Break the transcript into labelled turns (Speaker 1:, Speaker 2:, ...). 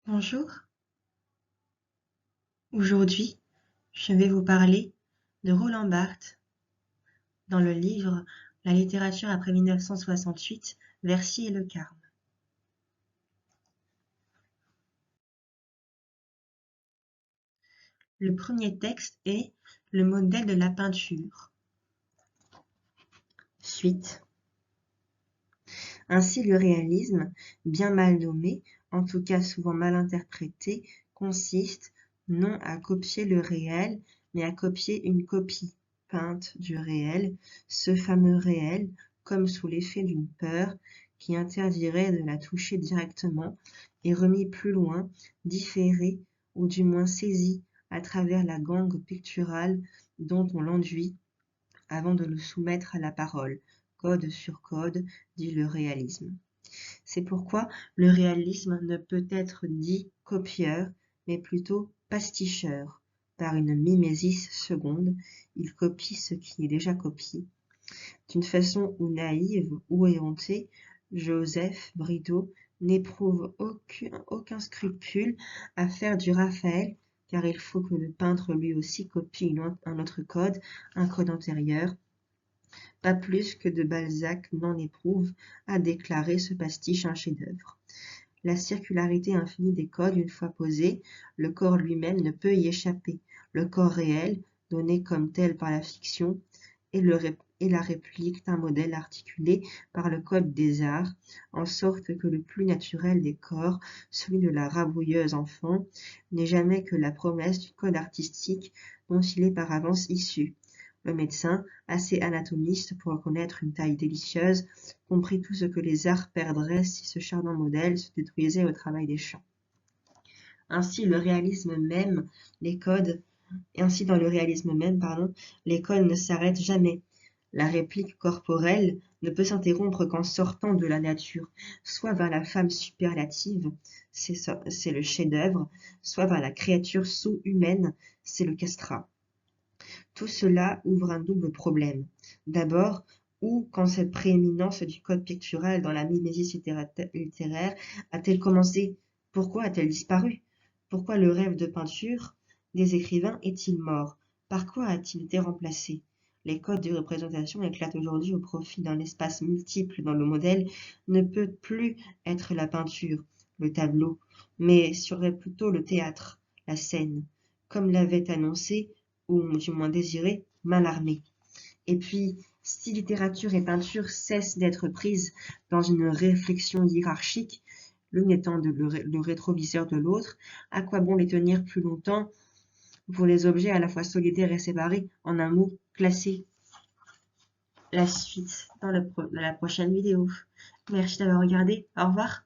Speaker 1: Bonjour, aujourd'hui je vais vous parler de Roland Barthes dans le livre La littérature après 1968, Vercy et le Carme. Le premier texte est Le modèle de la peinture. Suite. Ainsi le réalisme, bien mal nommé, en tout cas souvent mal interprété, consiste non à copier le réel, mais à copier une copie peinte du réel, ce fameux réel, comme sous l'effet d'une peur qui interdirait de la toucher directement, est remis plus loin, différé, ou du moins saisi à travers la gangue picturale dont on l'enduit avant de le soumettre à la parole, code sur code, dit le réalisme. C'est pourquoi le réalisme ne peut être dit copieur, mais plutôt pasticheur. Par une mimésis seconde, il copie ce qui est déjà copié. D'une façon ou naïve ou éhontée, Joseph Bridau n'éprouve aucun scrupule à faire du Raphaël, car il faut que le peintre lui aussi copie un autre code, un code antérieur, pas plus que de Balzac n'en éprouve à déclarer ce pastiche un chef-d'œuvre. La circularité infinie des codes une fois posée, le corps lui-même ne peut y échapper. Le corps réel, donné comme tel par la fiction, est la réplique d'un modèle articulé par le code des arts, en sorte que le plus naturel des corps, celui de la rabouilleuse enfant, n'est jamais que la promesse du code artistique dont il est par avance issu. Le médecin, assez anatomiste pour reconnaître une taille délicieuse, comprit tout ce que les arts perdraient si ce charmant modèle se détruisait au travail des champs. Ainsi, le réalisme même, les codes, ainsi dans le réalisme même, les codes ne s'arrêtent jamais. La réplique corporelle ne peut s'interrompre qu'en sortant de la nature, soit vers la femme superlative, c'est le chef-d'œuvre, soit vers la créature sous-humaine, c'est le castrat. Tout cela ouvre un double problème. D'abord, où, quand cette prééminence du code pictural dans la mimésis littéraire a-t-elle commencé? Pourquoi a-t-elle disparu? Pourquoi le rêve de peinture des écrivains est-il mort? Par quoi a-t-il été remplacé? Les codes de représentation éclatent aujourd'hui au profit d'un espace multiple dont le modèle ne peut plus être la peinture, le tableau, mais serait plutôt le théâtre, la scène, comme l'avait annoncé ou du moins désiré, Mallarmé. Et puis, si littérature et peinture cessent d'être prises dans une réflexion hiérarchique, l'une étant le rétroviseur de l'autre, à quoi bon les tenir plus longtemps pour les objets à la fois solidaires et séparés, en un mot, classés? La suite dans la prochaine vidéo. Merci d'avoir regardé. Au revoir.